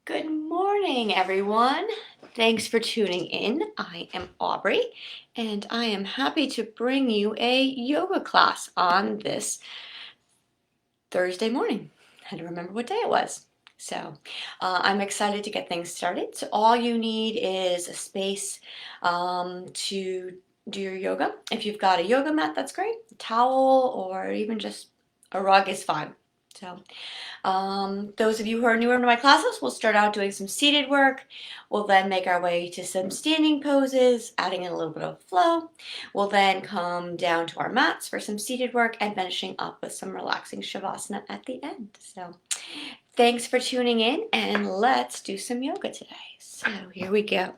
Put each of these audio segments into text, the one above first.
Good morning, everyone. Thanks for tuning in. I am Aubrey, and I am happy to bring you a yoga class on this Thursday morning. I had to remember what day it was. I'm excited to get things started. So all you need is a space to do your yoga. If you've got a yoga mat, that's great. A towel or even just a rug is fine. Those of you who are newer to my classes, we'll start out doing some seated work. We'll then make our way to some standing poses, adding in a little bit of flow. We'll then come down to our mats for some seated work and finishing up with some relaxing shavasana at the end. So thanks for tuning in, and let's do some yoga today. So here we go.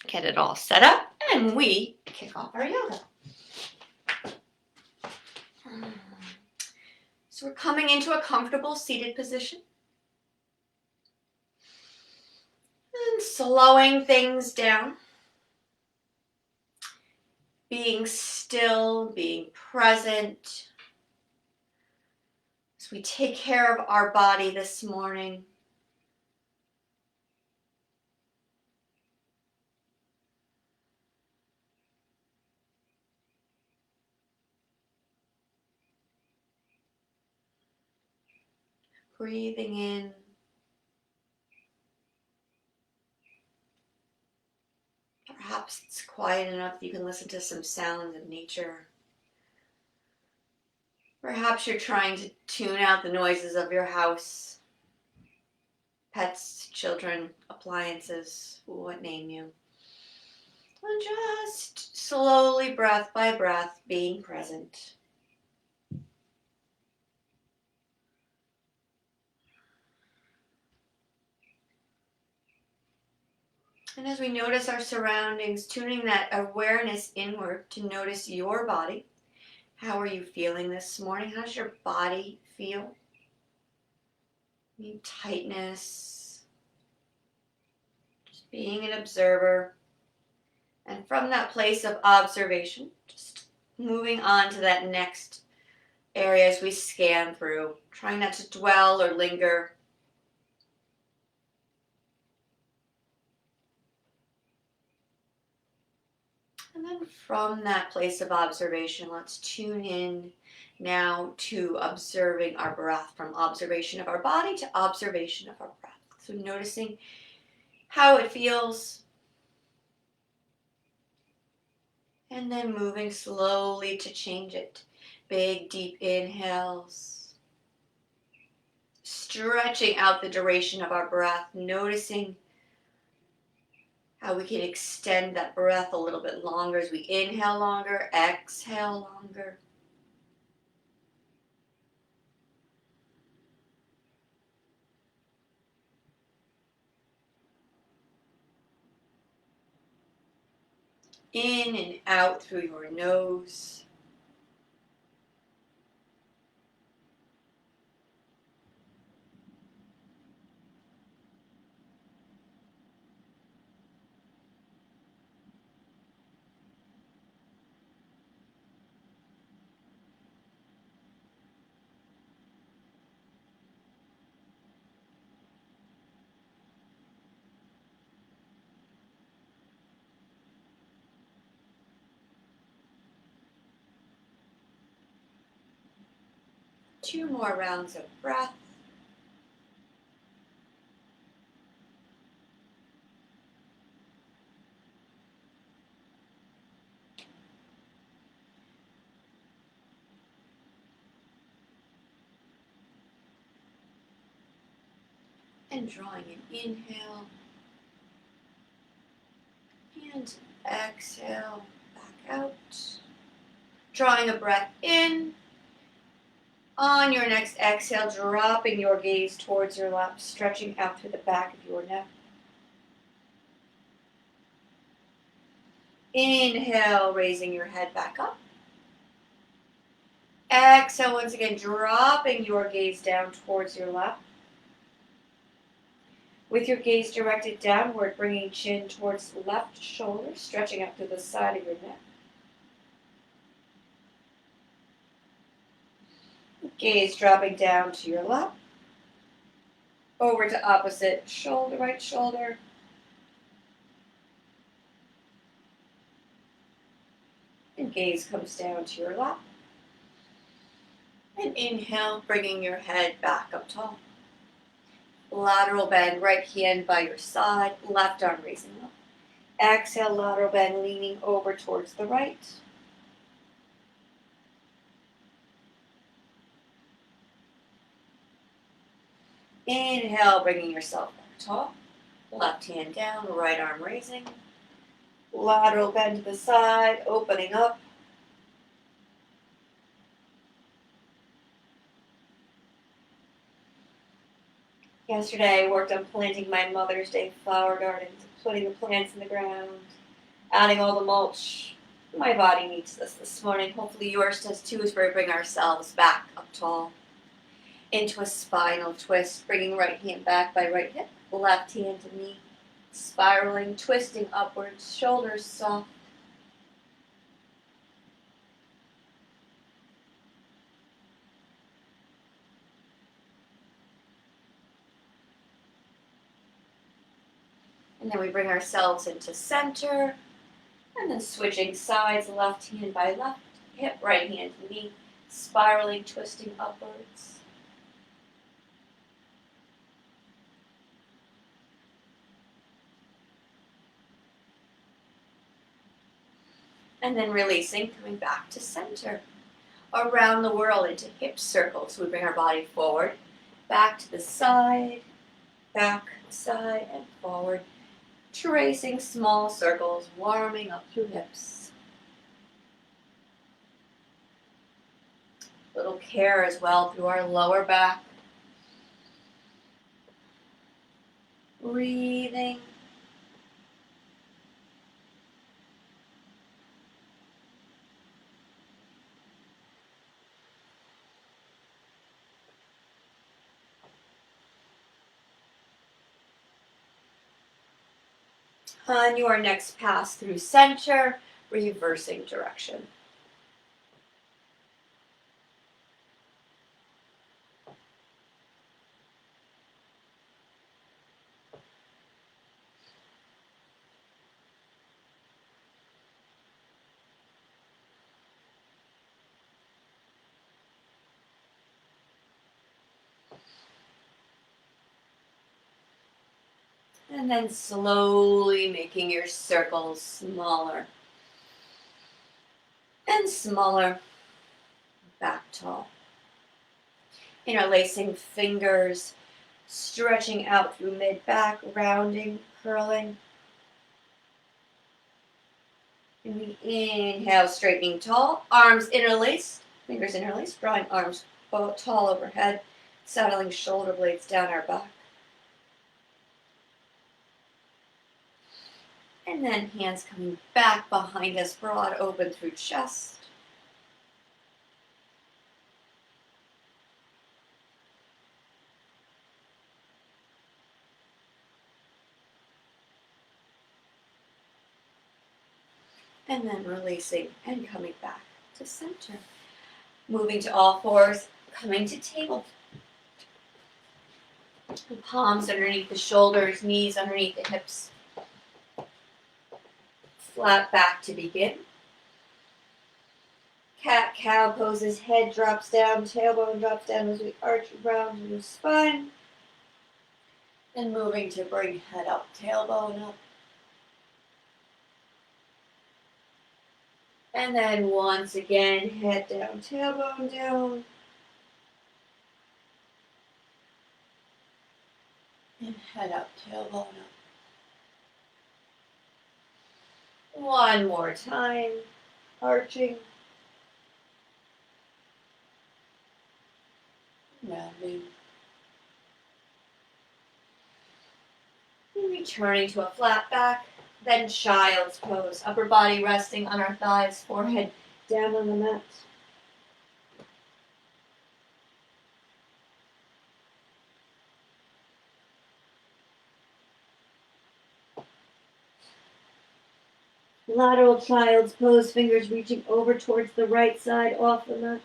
Get it all set up, and we kick off our yoga. So we're coming into a comfortable seated position. And slowing things down. Being still, being present. As we take care of our body this morning. Breathing in. Perhaps it's quiet enough that you can listen to some sounds of nature. Perhaps you're trying to tune out the noises of your house. Pets, children, appliances, what name you. And just slowly, breath by breath, being present. And as we notice our surroundings, tuning that awareness inward to notice your body. How are you feeling this morning? How does your body feel? Any tightness? Just being an observer. And from that place of observation, just moving on to that next area as we scan through, trying not to dwell or linger. And then from that place of observation, let's tune in now to observing our breath, from observation of our body to observation of our breath. So noticing how it feels, and then moving slowly to change it. Big, deep inhales, stretching out the duration of our breath, noticing how we can extend that breath a little bit longer as we inhale longer, exhale longer. In and out through your nose. Two more rounds of breath. And drawing an inhale. And exhale, back out. Drawing a breath in. On your next exhale, dropping your gaze towards your lap, stretching out through the back of your neck. Inhale, raising your head back up. Exhale, once again, dropping your gaze down towards your lap. With your gaze directed downward, bringing chin towards the left shoulder, stretching up to the side of your neck. Gaze dropping down to your left. Over to opposite shoulder, right shoulder. And gaze comes down to your left. And inhale, bringing your head back up tall. Lateral bend, right hand by your side, left arm raising up. Exhale, lateral bend, leaning over towards the right. Inhale, bringing yourself back tall. Left hand down, right arm raising. Lateral bend to the side, opening up. Yesterday, I worked on planting my Mother's Day flower gardens, putting the plants in the ground, adding all the mulch. My body needs this morning. Hopefully yours does too, as we bring ourselves back up tall. Into a spinal twist, bringing right hand back by right hip, left hand to knee. Spiraling, twisting upwards, shoulders soft. And then we bring ourselves into center. And then switching sides, left hand by left, hip, right hand to knee. Spiraling, twisting upwards. And then releasing, coming back to center. Around the world into hip circles. We bring our body forward, back to the side, back, side, and forward. Tracing small circles, warming up through hips. Little care as well through our lower back. Breathing. On your next pass through center, reversing direction. And then slowly making your circles smaller and smaller, back tall. Interlacing fingers, stretching out through mid-back, rounding, curling. And we inhale, straightening tall, arms interlaced, fingers interlaced, drawing arms tall overhead, settling shoulder blades down our back. And then hands coming back behind us, broad open through chest. And then releasing and coming back to center. Moving to all fours, coming to table. The palms underneath the shoulders, knees underneath the hips. Flat back to begin. Cat-cow poses, head drops down, tailbone drops down as we arch around to the spine. And moving to bring head up, tailbone up. And then once again, head down, tailbone down. And head up, tailbone up. One more time, arching. Rounding. And returning to a flat back, then child's pose. Upper body resting on our thighs, forehead down on the mat. Lateral child's pose, fingers reaching over towards the right side off the mat.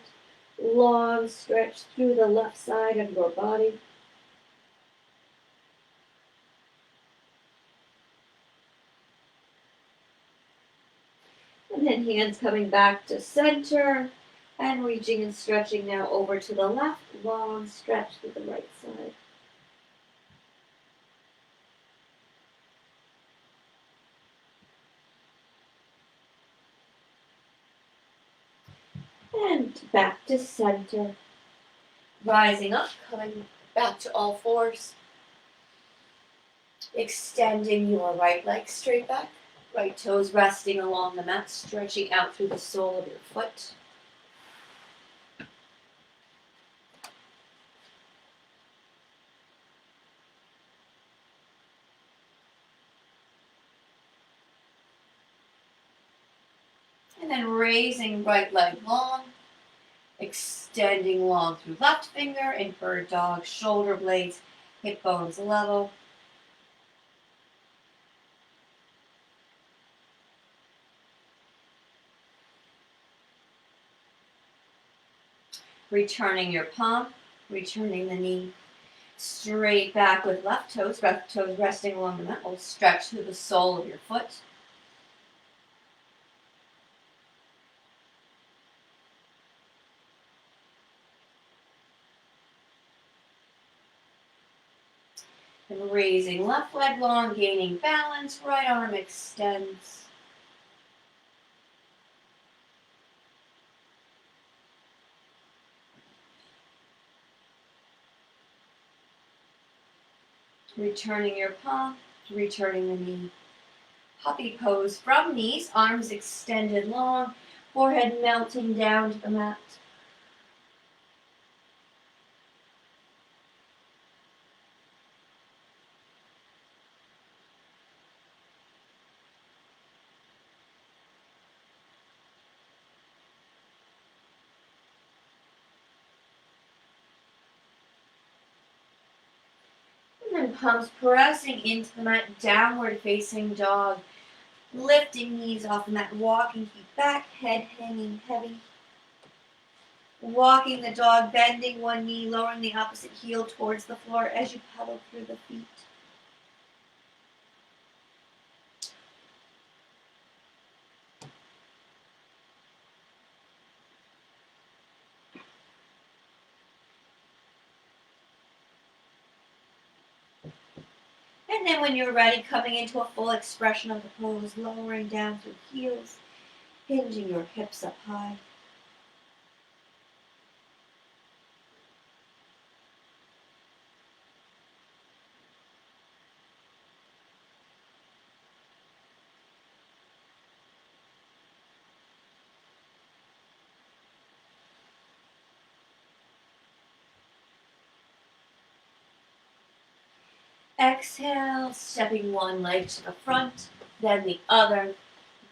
long stretch through the left side of your body. And then hands coming back to center and reaching and stretching now over to the left. Long stretch to the right side. And back to center. Rising up, coming back to all fours. Extending your right leg straight back. Right toes resting along the mat, stretching out through the sole of your foot. And then raising right leg long, extending long through left finger in bird dog, shoulder blades, hip bones level. Returning your palm, returning the knee. Straight back with left toes resting along the mat. We'll stretch through the sole of your foot. And raising left leg long, gaining balance, right arm extends. Returning your palm, returning the knee. Puppy pose from knees, arms extended long, forehead melting down to the mat. And then palms pressing into the mat, downward facing dog. Lifting knees off the mat, walking feet back, head hanging heavy. Walking the dog, bending one knee, lowering the opposite heel towards the floor as you pedal through the feet. And then when you're ready, coming into a full expression of the pose, lowering down through heels, hinging your hips up high. Exhale, stepping one leg to the front, then the other,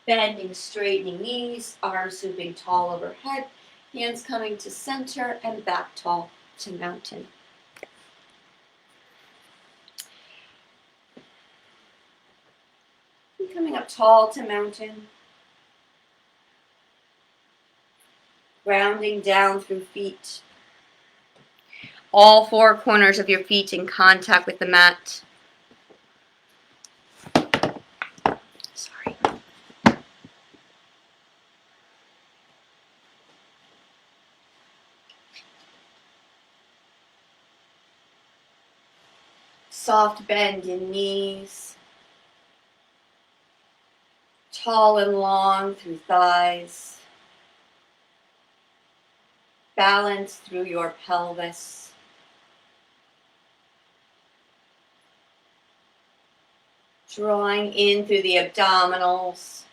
bending, straightening knees, arms swooping tall overhead, hands coming to center and back tall to mountain. And coming up tall to mountain, grounding down through feet. All four corners of your feet in contact with the mat. Sorry. Soft bend in knees. Tall and long through thighs. Balance through your pelvis. Drawing in through the abdominals.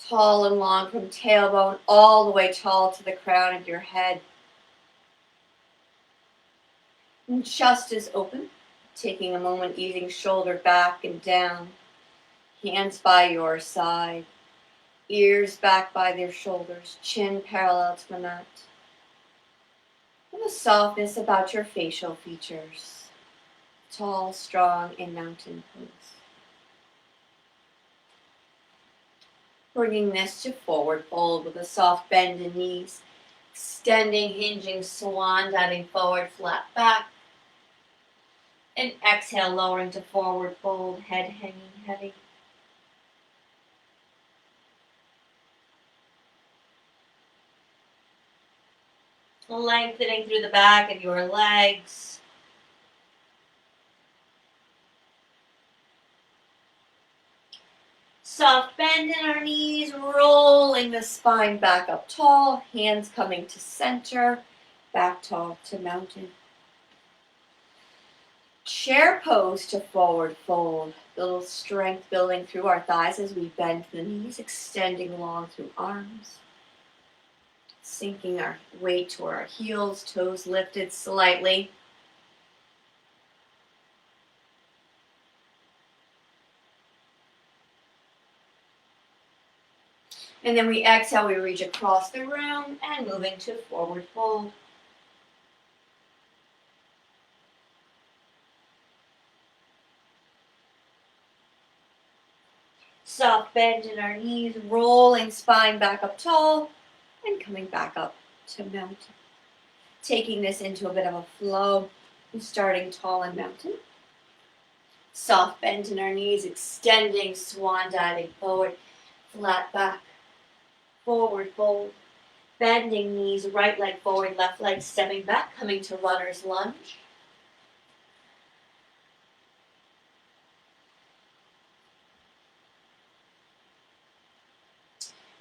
Tall and long from tailbone all the way tall to the crown of your head. And chest is open, taking a moment, easing shoulder back and down. Hands by your side. Ears back by their shoulders, chin parallel to the mat. And a softness about your facial features. Tall, strong in mountain pose. Bringing this to forward fold with a soft bend in knees. Extending, hinging, swan diving forward, flat back. And exhale, lowering to forward fold, head hanging heavy. Lengthening through the back of your legs. Soft bend in our knees, rolling the spine back up tall, hands coming to center, back tall to mountain. Chair pose to forward fold. Little strength building through our thighs as we bend the knees, extending long through arms. Sinking our weight to our heels, toes lifted slightly. And then we exhale, we reach across the room and moving to forward fold. Soft bend in our knees, rolling spine back up tall and coming back up to mountain. Taking this into a bit of a flow and starting tall in mountain. Soft bend in our knees, extending, swan diving forward, flat back, forward fold. Bending knees, right leg forward, left leg stepping back, coming to runner's lunge.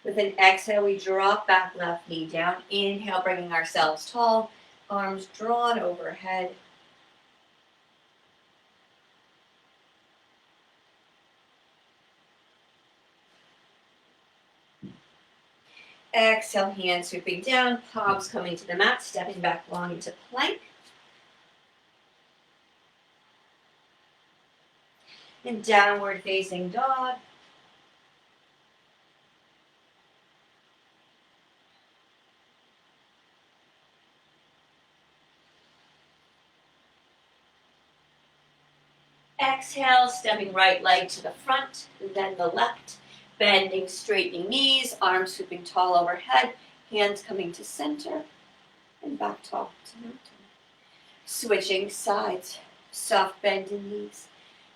With an exhale, we drop back, left knee down. Inhale, bringing ourselves tall, arms drawn overhead. Exhale, hands sweeping down, palms coming to the mat, stepping back long into plank. And downward facing dog. Exhale, stepping right leg to the front, then the left. Bending, straightening knees, arms sweeping tall overhead, hands coming to center, and back tall to mountain. Switching sides, soft bend in knees.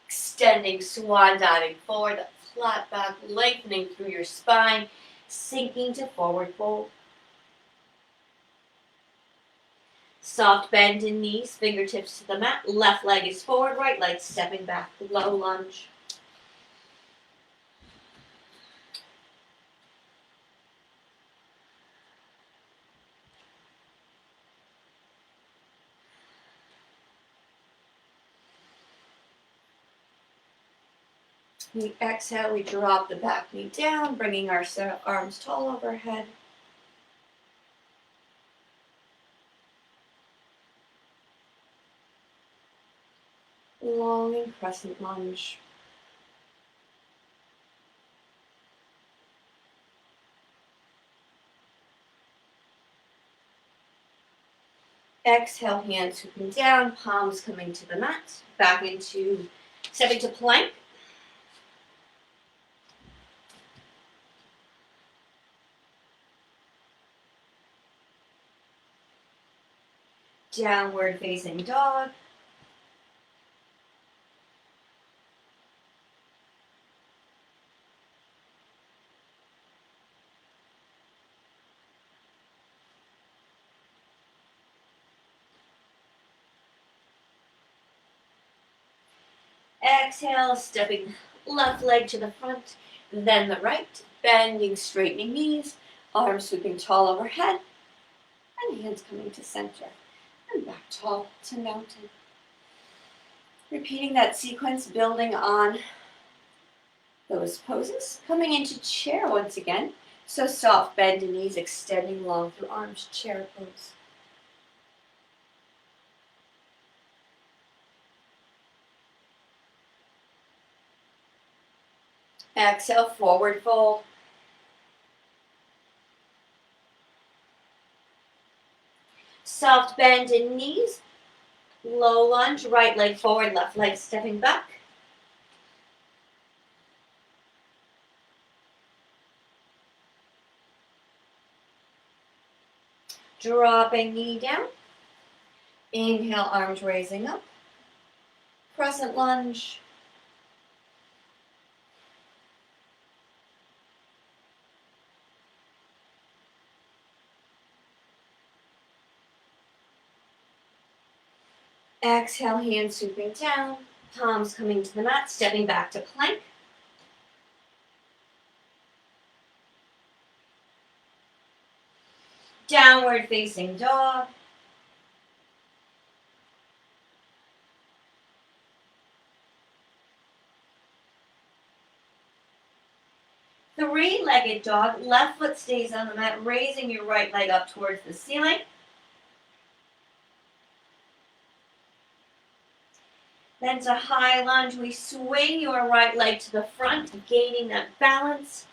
Extending, swan diving forward, flat back, lengthening through your spine, sinking to forward fold. Soft bend in knees, fingertips to the mat, left leg is forward, right leg stepping back, low lunge. We exhale, we drop the back knee down, bringing our arms tall overhead. Long and crescent lunge. Exhale, hands sweeping down, palms coming to the mat, back into stepping to plank. Downward facing dog. Exhale, stepping left leg to the front, then the right, bending, straightening knees, arms sweeping tall overhead, and hands coming to center, and back tall to mountain. Repeating that sequence, building on those poses. Coming into chair once again, so soft bend in knees, extending long through arms, chair pose. Exhale, forward fold. Soft bend in knees. Low lunge, right leg forward, left leg stepping back. Dropping knee down. Inhale, arms raising up. Crescent lunge. Exhale, hands swooping down. Palms coming to the mat, stepping back to plank. Downward facing dog. Three-legged dog. Left foot stays on the mat, raising your right leg up towards the ceiling. Then to high lunge, we swing your right leg to the front, gaining that balance.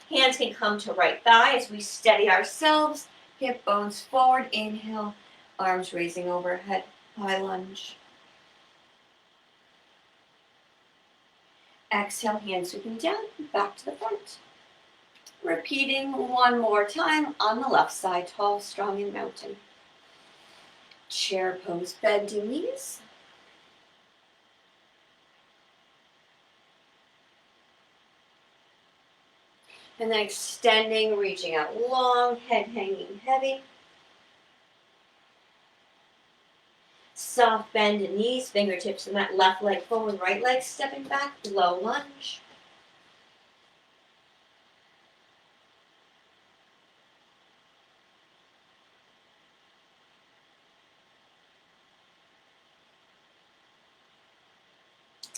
Hands can come to right thigh as we steady ourselves. Hip bones forward. Inhale, arms raising overhead. High lunge. Exhale, hands sweeping down, back to the front. Repeating one more time on the left side, tall, strong, and mountain. Chair pose, bending knees. And then extending, reaching out long, head hanging heavy. Soft bend in knees, fingertips to the mat, left leg forward, right leg stepping back, low lunge.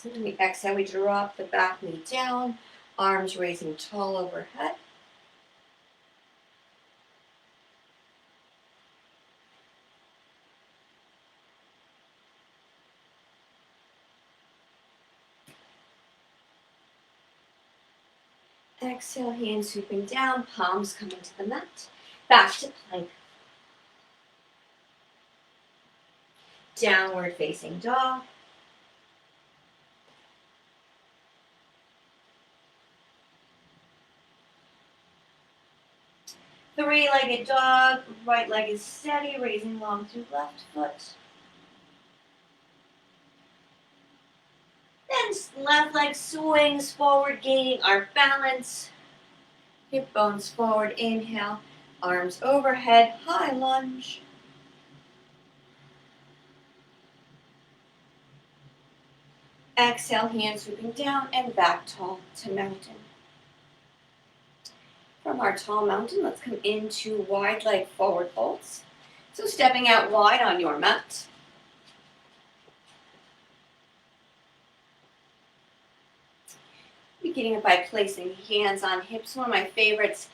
And we exhale, we drop the back knee down, arms raising tall overhead. Exhale, hands sweeping down, palms coming to the mat. Back to plank. Downward facing dog. Three-legged dog, right leg is steady, raising long through left foot. Then left leg swings forward, gaining our balance. Hip bones forward, inhale, arms overhead, high lunge. Exhale, hands sweeping down and back tall to mountain. From our tall mountain, let's come into wide leg forward folds. So stepping out wide on your mat. Beginning it by placing hands on hips. One of my favorites,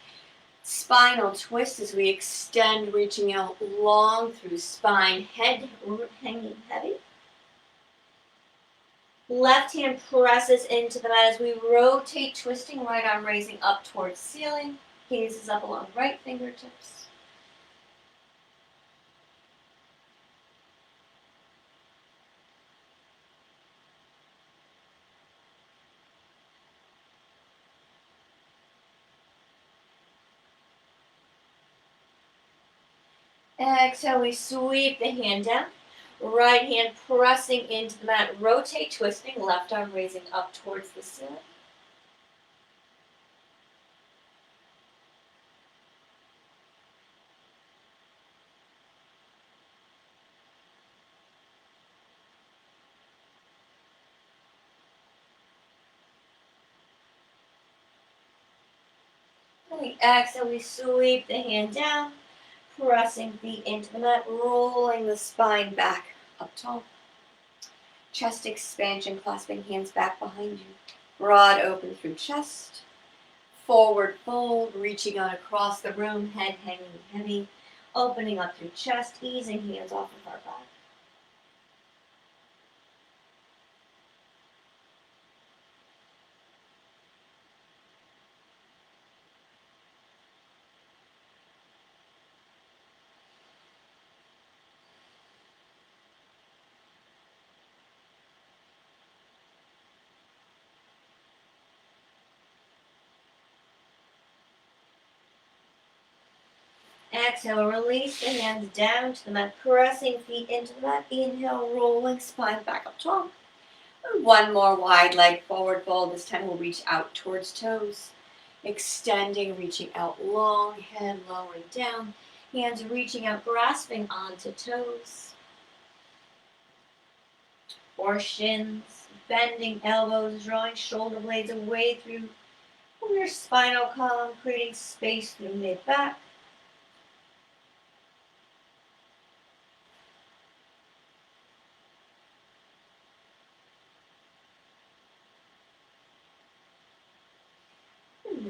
spinal twist as we extend, reaching out long through spine, head hanging heavy. Left hand presses into the mat as we rotate, twisting, right arm raising up towards ceiling. Gaze is up along right fingertips. Exhale, we sweep the hand down. Right hand pressing into the mat, rotate, twisting, left arm raising up towards the ceiling. And we exhale, we sweep the hand down, pressing feet into the mat, rolling the spine back up tall. Chest expansion, clasping hands back behind you. Broad open through chest. Forward fold, reaching out across the room, head hanging heavy. Opening up through chest, easing hands off of our back. Exhale, release the hands down to the mat, pressing feet into the mat. Inhale, rolling spine back up tall. And one more wide leg forward fold. This time we'll reach out towards toes. Extending, reaching out long, head lowering down. Hands reaching out, grasping onto toes. Or shins, bending elbows, drawing shoulder blades away through your spinal column, creating space through mid-back.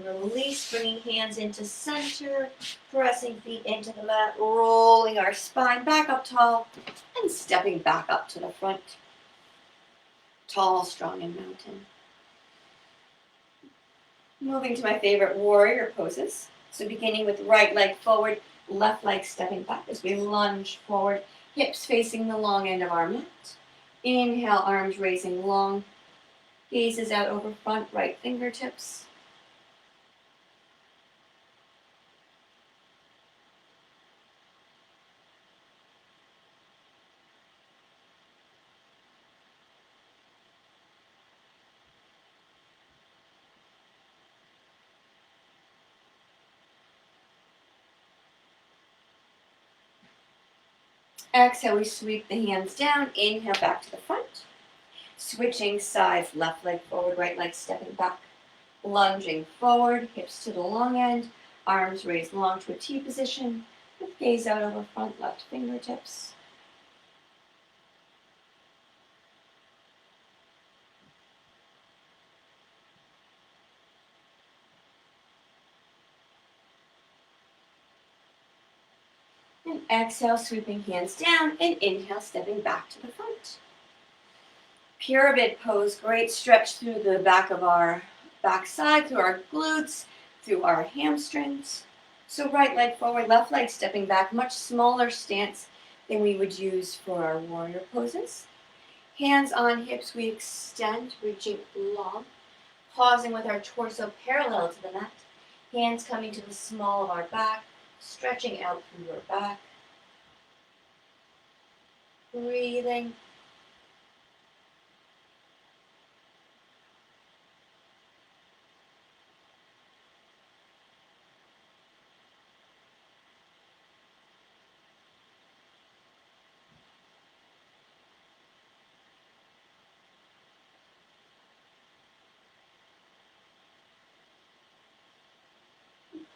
Release, bringing hands into center, pressing feet into the mat, rolling our spine back up tall, and stepping back up to the front. Tall, strong, and mountain. Moving to my favorite warrior poses. So beginning with right leg forward, left leg stepping back as we lunge forward, hips facing the long end of our mat. Inhale, arms raising long, gazes out over front, right fingertips. Exhale, we sweep the hands down. Inhale, back to the front. Switching sides, left leg forward, right leg stepping back. Lunging forward, hips to the long end, arms raised long to a T position, with gaze out over front, left fingertips. And exhale, sweeping hands down, and inhale, stepping back to the front. Pyramid pose, great stretch through the back of our backside, through our glutes, through our hamstrings. So right leg forward, left leg stepping back, much smaller stance than we would use for our warrior poses. Hands on hips, we extend, reaching long, pausing with our torso parallel to the mat. Hands coming to the small of our back, stretching out through your back. Breathing.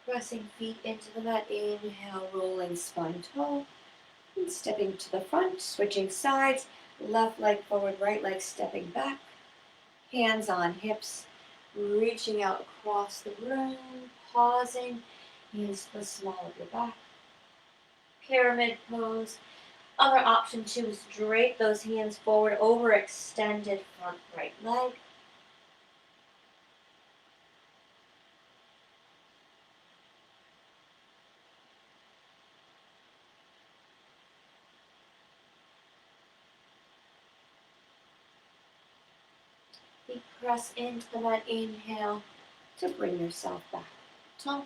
Pressing feet into the mat. Inhale, rolling spine tall. And stepping to the front, switching sides. Left leg forward, right leg stepping back. Hands on hips, reaching out across the room, pausing. Hands to the small of your back. Pyramid pose. Other option too is drape those hands forward over extended front right leg. Feet press into the mat. Inhale to bring yourself back tall.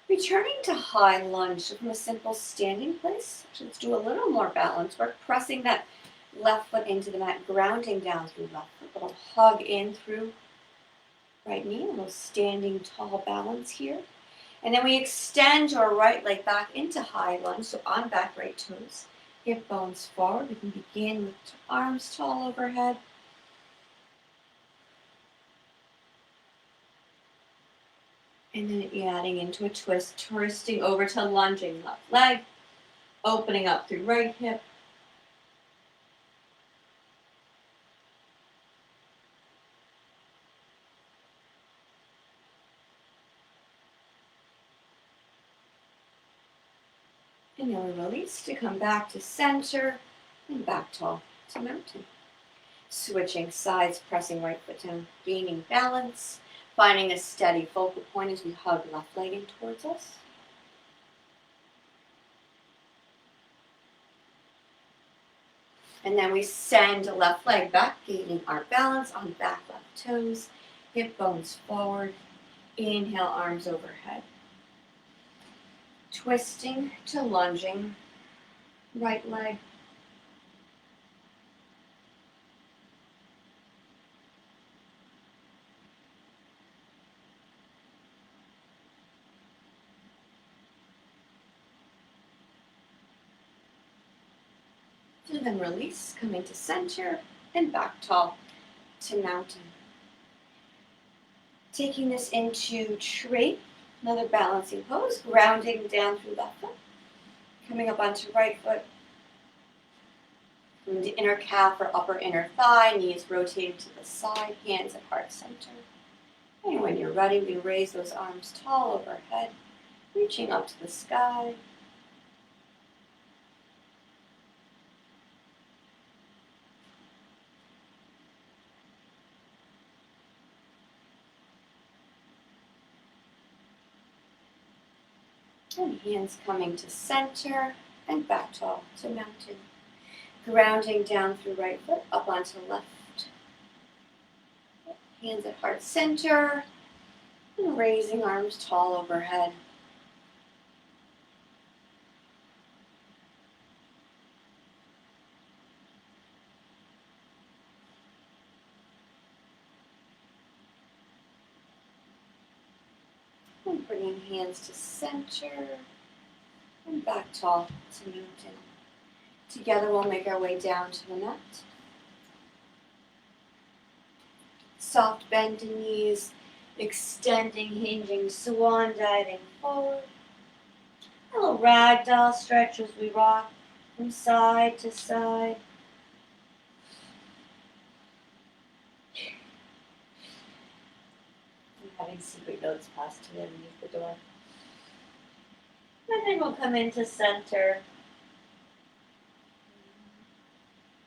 Returning to high lunge from a simple standing place. Let's do a little more balance work, pressing that left foot into the mat, grounding down through left foot. A little hug in through right knee, a little standing tall balance here. And then we extend our right leg back into high lunge, so on back right toes, hip bones forward. We can begin with arms tall overhead. And then adding into a twist, twisting over to lunging left leg, opening up through right hip. And then we release to come back to center and back tall to mountain. Switching sides, pressing right foot down, gaining balance, finding a steady focal point as we hug left leg in towards us. And then we send left leg back, gaining our balance on back left toes, hip bones forward. Inhale, arms overhead. Twisting to lunging, right leg. And then release, coming to center and back tall to mountain. Taking this into tree, another balancing pose, grounding down through left foot, coming up onto right foot, from the inner calf or upper inner thigh, knees rotating to the side, hands at heart center. And when you're ready, we raise those arms tall overhead, reaching up to the sky. And hands coming to center and back tall to mountain. Grounding down through right foot, up onto left. Hands at heart center. And raising arms tall overhead. And bringing hands to center and back tall to mountain. Together we'll make our way down to the mat. Soft bend in knees, extending, hinging, swan diving forward. A little ragdoll stretch as we rock from side to side. I'm having secret notes passed to me underneath the door. And then we'll come into center.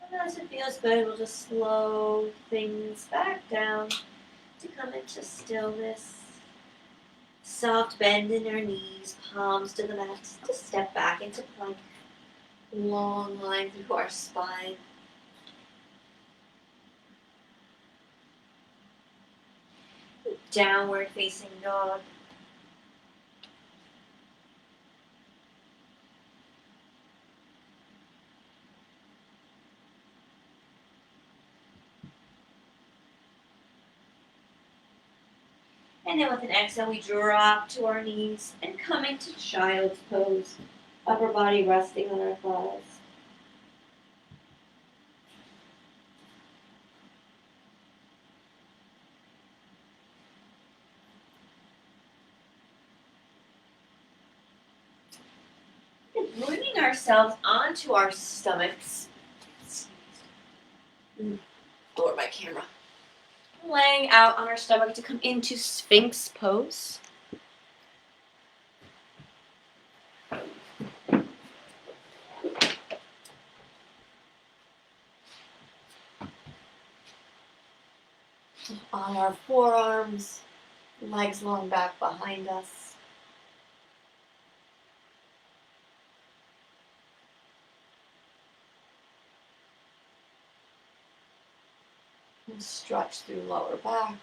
And as it feels good, we'll just slow things back down to come into stillness. Soft bend in our knees, palms to the mat. Just step back into plank. Long line through our spine. Downward facing dog. And then with an exhale, we drop to our knees and come into child's pose. Upper body resting on our thighs. And bringing ourselves onto our stomachs. Lower my camera. Laying out on our stomach to come into Sphinx pose. On our forearms, legs long back behind us. And stretch through lower back.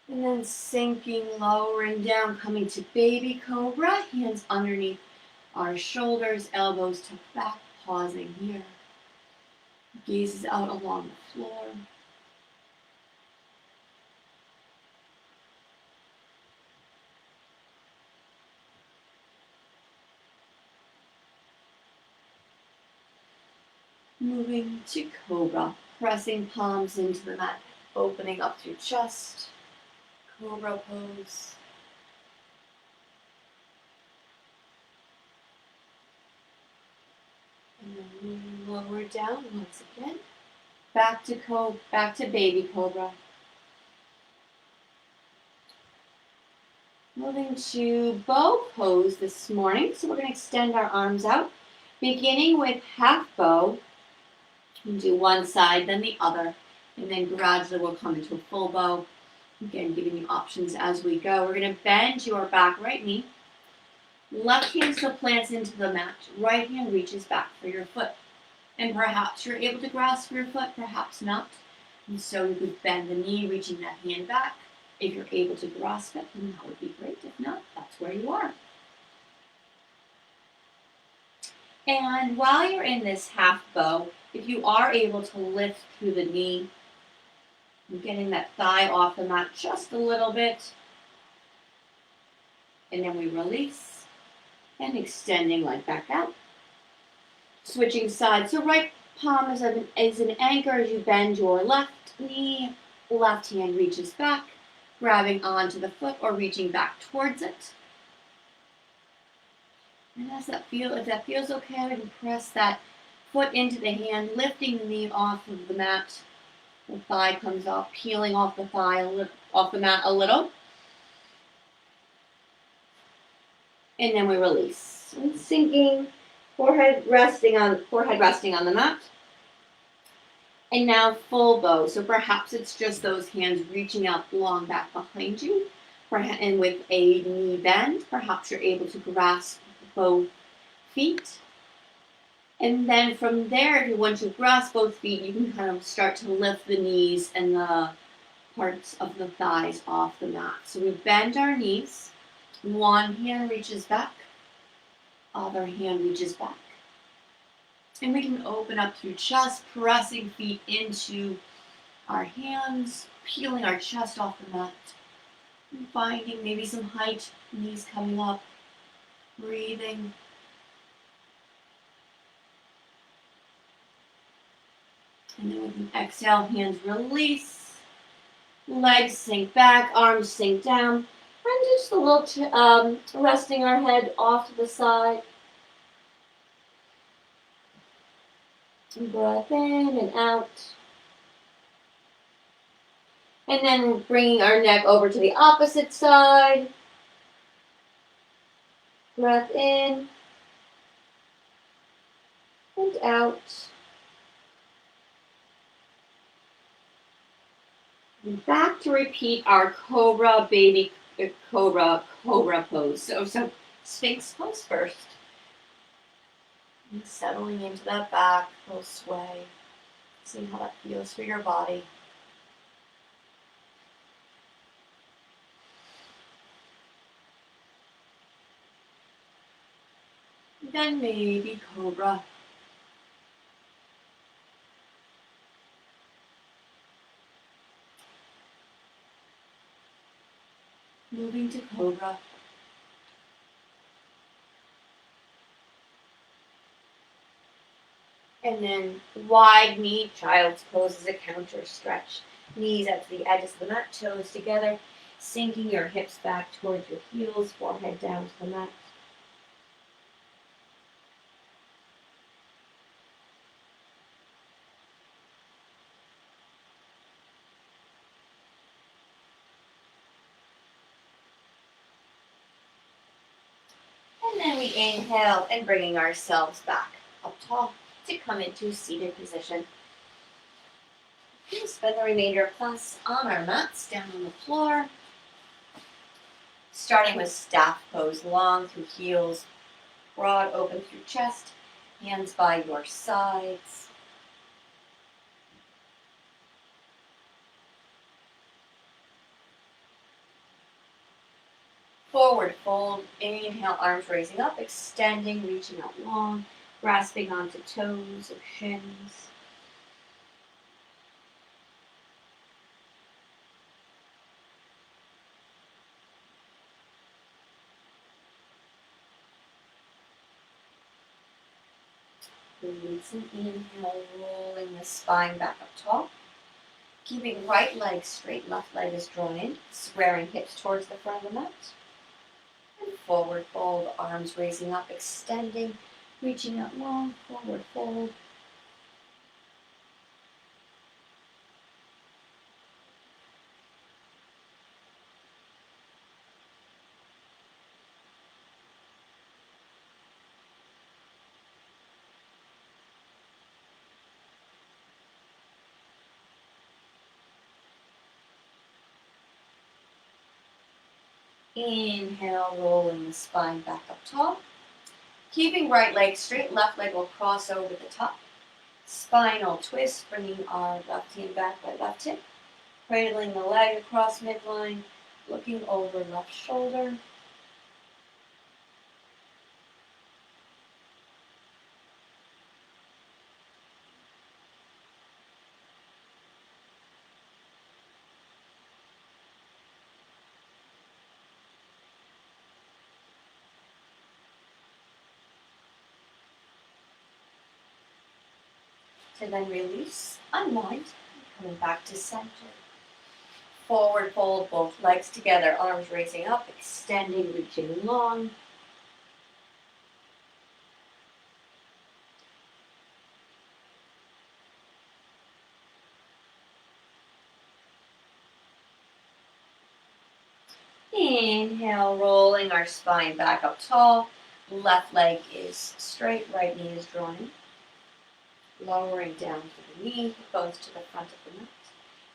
And then sinking, lowering down, coming to baby cobra, hands underneath our shoulders, elbows to back, pausing here. Gazes out along the floor. Moving to cobra, pressing palms into the mat, opening up through chest. Cobra pose. And then moving lower down once again. Back to baby cobra. Moving to bow pose this morning. So we're going to extend our arms out, beginning with half bow. And do one side, then the other, and then gradually we'll come into a full bow. Again, giving you options as we go. We're going to bend your back right knee. Left hand still plants into the mat. Right hand reaches back for your foot. And perhaps you're able to grasp your foot, perhaps not. And so you could bend the knee, reaching that hand back. If you're able to grasp it, then that would be great. If not, that's where you are. And while you're in this half bow, if you are able to lift through the knee, and getting that thigh off the mat just a little bit, and then we release and extending leg back out. Switching sides. So right palm is an anchor as you bend your left knee, left hand reaches back, grabbing onto the foot or reaching back towards it. And if that feels okay, we can press that foot into the hand, lifting the knee off of the mat. The thigh comes off, peeling off the thigh, off the mat a little. And then we release. And sinking, forehead resting on the mat. And now full bow. So perhaps it's just those hands reaching out long back behind you. And with a knee bend, perhaps you're able to grasp both feet. And then from there, if you want to grasp both feet, you can kind of start to lift the knees and the parts of the thighs off the mat. So we bend our knees. One hand reaches back, other hand reaches back. And we can open up through chest, pressing feet into our hands, peeling our chest off the mat, and finding maybe some height, knees coming up, breathing. And then we can exhale, hands release, legs sink back, arms sink down, and just a little resting our head off to the side. And breath in and out. And then bringing our neck over to the opposite side. Breath in and out. And back to repeat our cobra pose. So Sphinx pose first. And settling into that back, little sway. Seeing how that feels for your body. Then maybe cobra. Moving to cobra. And then wide knee, child's pose is a counter stretch. Knees up to the edges of the mat, toes together, sinking your hips back towards your heels, forehead down to the mat. And then we inhale and bringing ourselves back up tall to come into seated position. We'll spend the remainder of class on our mats, down on the floor. Starting with staff pose, long through heels, broad open through chest, hands by your sides. Forward fold, inhale, arms raising up, extending, reaching out long, grasping onto toes or shins. Release and inhale, rolling the spine back up tall. Keeping right leg straight, left leg is drawn in, squaring hips towards the front of the mat. And forward fold, arms raising up, extending, reaching out long, forward fold. Inhale, rolling the spine back up tall. Keeping right leg straight, left leg will cross over the top. Spinal twist, bringing our left hand back by left hip, cradling the leg across midline, looking over left shoulder. To then release, unwind, coming back to center. Forward fold both legs together, arms raising up, extending, reaching long. Inhale, rolling our spine back up tall. Left leg is straight, right knee is drawn in. Lowering down to the knee, bones to the front of the mat.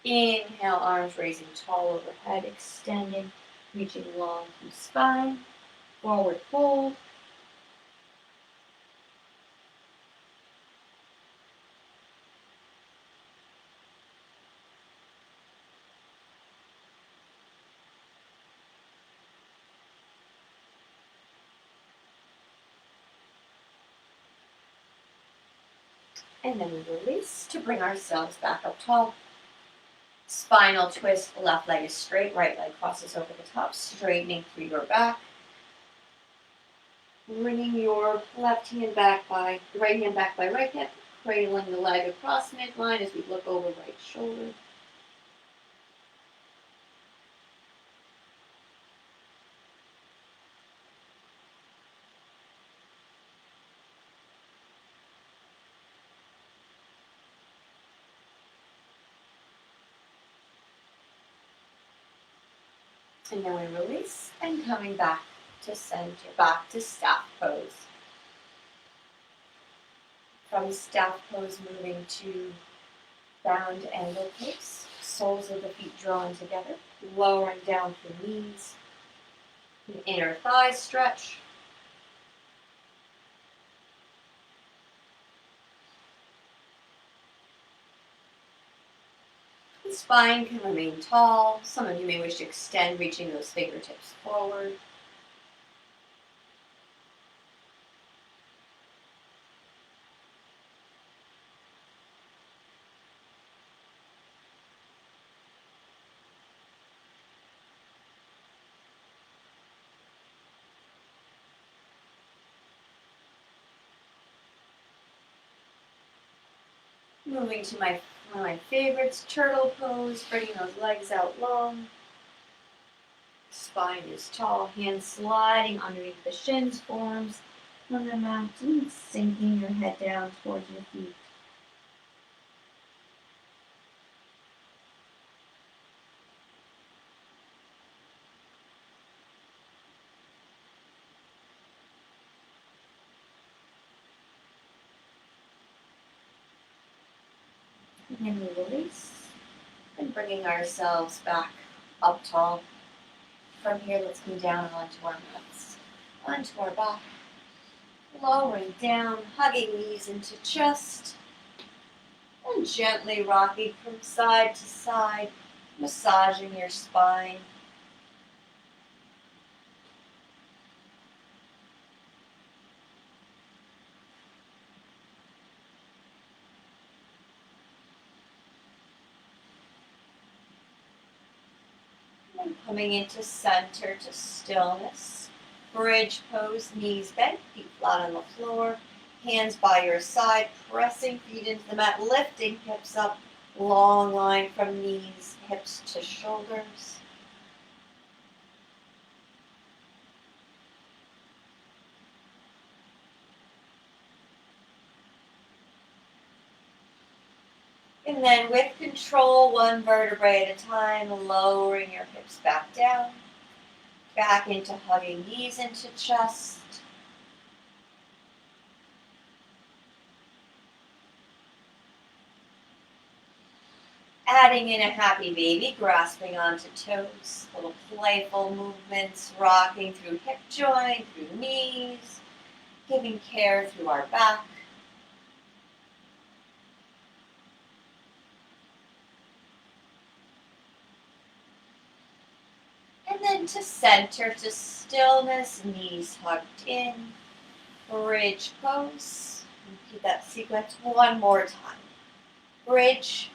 Inhale, arms raising tall overhead, extending, reaching long through spine. Forward fold. And then we release to bring ourselves back up tall. Spinal twist, left leg is straight, right leg crosses over the top, straightening through your back. Bringing your left hand back by, right hand back by right hip, cradling the leg across midline as we look over right shoulder. And then we release and coming back to center, back to staff pose. From staff pose, moving to round angle pose. Soles of the feet drawn together, lowering down to the knees. An inner thigh stretch. The spine can remain tall. Some of you may wish to extend, reaching those fingertips forward. Moving to one of my favorites, turtle pose, bringing those legs out long. Spine is tall, hands sliding underneath the shins, forearms on the mat, and sinking your head down towards your feet. And we release, and bringing ourselves back up tall. From here, let's come down onto our mats, onto our back, lowering down, hugging knees into chest, and gently rocking from side to side, massaging your spine. And coming into center to stillness. Bridge pose, knees bent, feet flat on the floor, hands by your side, pressing feet into the mat, lifting hips up, long line from knees, hips to shoulders. And then with control, one vertebrae at a time, lowering your hips back down, back into hugging knees into chest. Adding in a happy baby, grasping onto toes, little playful movements, rocking through hip joint, through knees, giving care through our back. And then to center, to stillness, knees hugged in, bridge pose. Repeat that sequence one more time. Bridge,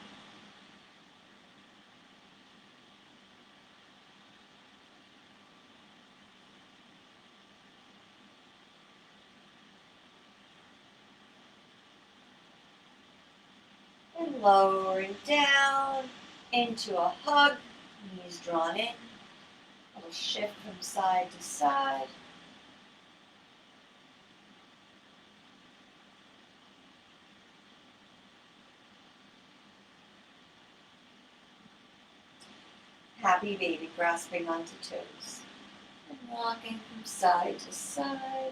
and lowering down into a hug, knees drawn in. A little shift from side to side. Happy baby, grasping onto toes. And walking from side to side.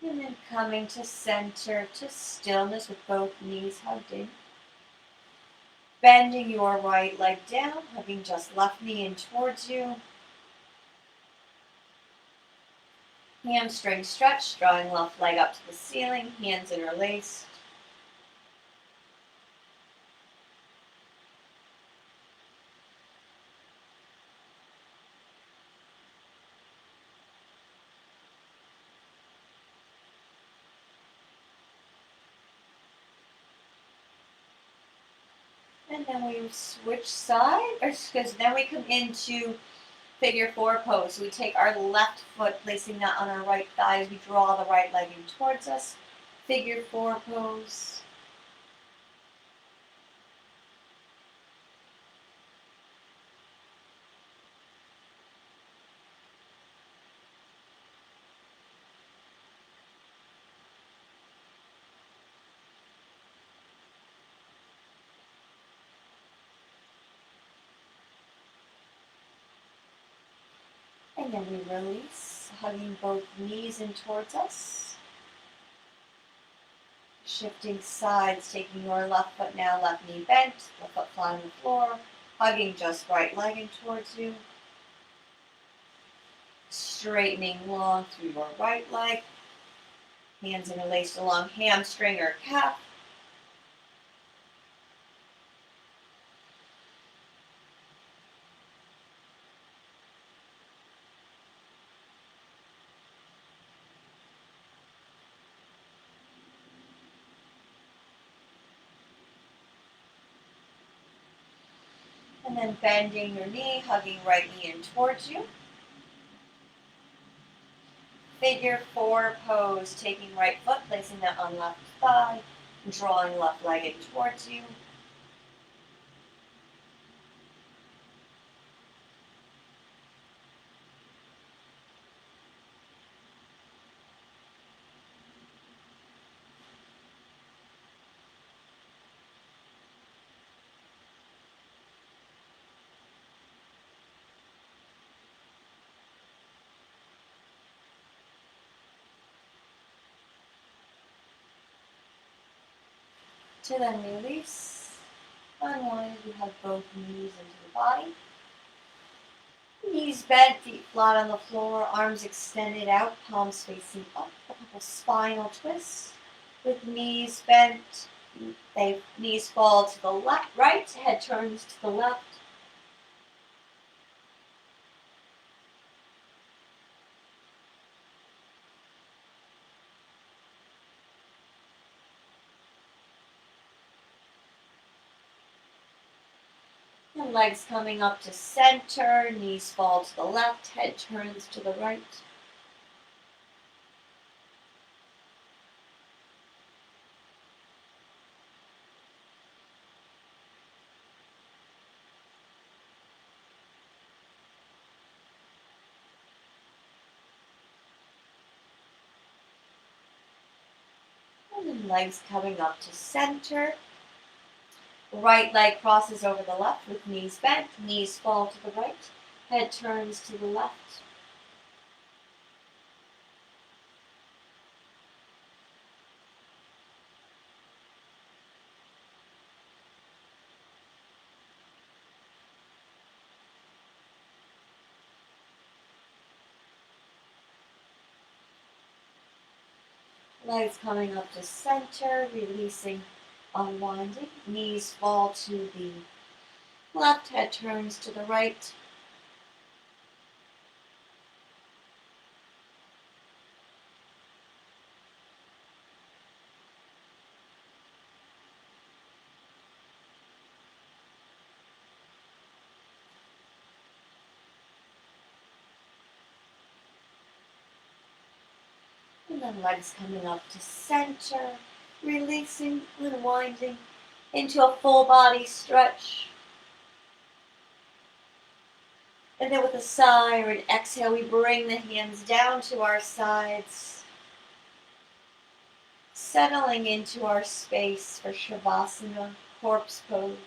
And then coming to center, to stillness with both knees hugged in. Bending your right leg down, hugging just left knee in towards you. Hamstring stretch, drawing left leg up to the ceiling, hands interlaced. And then we switch side, then we come into figure four pose. So we take our left foot, placing that on our right thigh as we draw the right leg in towards us. Figure four pose. And then we release, hugging both knees in towards us. Shifting sides, taking your left foot now, left knee bent, left foot flat on the floor, hugging just right leg in towards you. Straightening long through your right leg. Hands interlaced along hamstring or calf. And then bending your knee, hugging right knee in towards you. Figure four pose, taking right foot, placing that on left thigh, and drawing left leg in towards you. To then release. Unwind, we have both knees into the body. Knees bent, feet flat on the floor, arms extended out, palms facing up. A couple spinal twists. With knees bent, knees fall to the left, right, head turns to the left. And legs coming up to center, knees fall to the left, head turns to the right. And then legs coming up to center. Right leg crosses over the left with knees bent, knees fall to the right, head turns to the left. Legs coming up to center, releasing, unwinding. Knees fall to the left, head turns to the right. And then legs coming up to center, releasing, unwinding into a full body stretch. And then with a sigh or an exhale, we bring the hands down to our sides, settling into our space for Shavasana, corpse pose.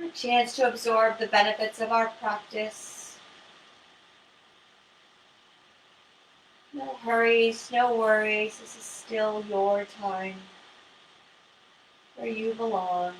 A chance to absorb the benefits of our practice. No hurries, no worries. This is still your time where you belong.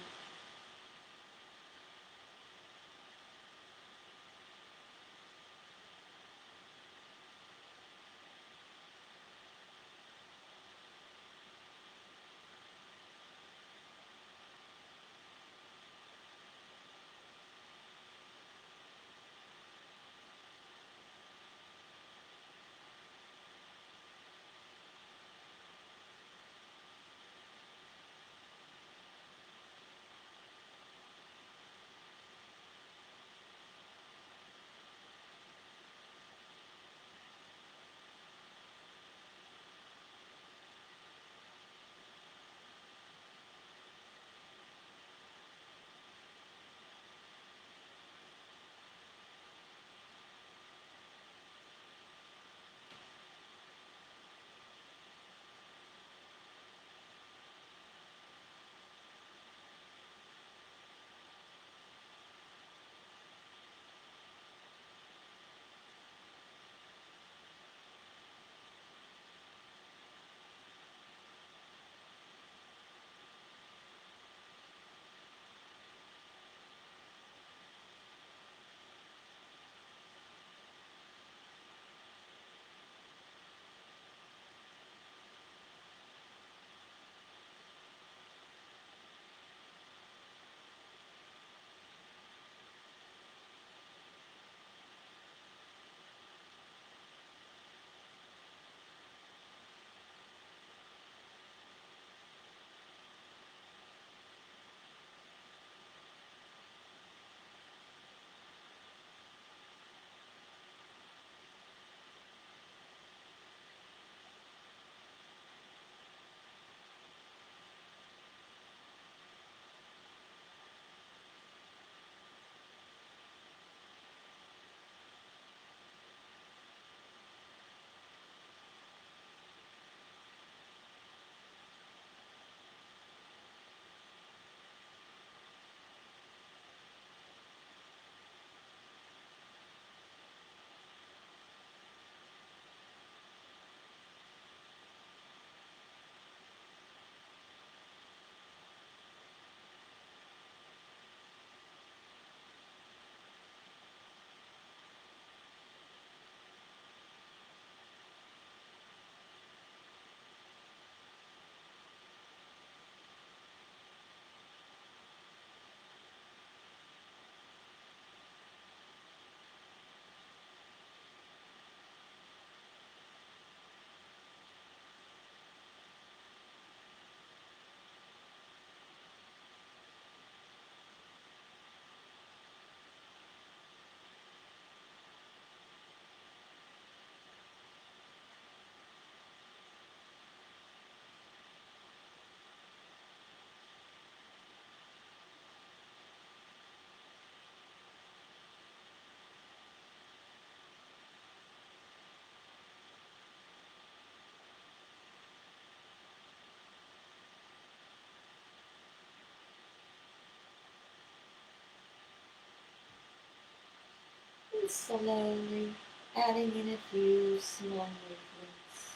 And slowly adding in a few small movements.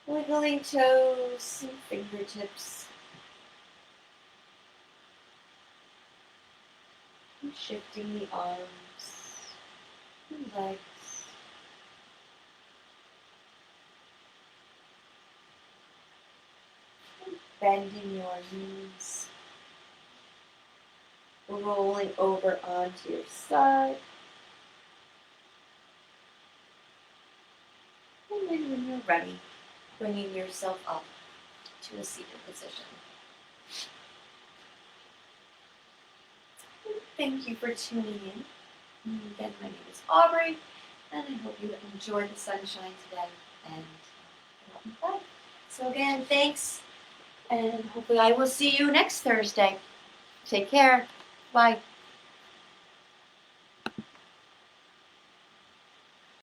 Wiggling toes and fingertips. And shifting the arms and legs. bending your knees, rolling over onto your side. And then when you're ready, bringing yourself up to a seated position. Thank you for tuning in. And again, my name is Aubrey, and I hope you enjoy the sunshine today and go out and play. So again, thanks, and hopefully I will see you next Thursday. Take care. Bye.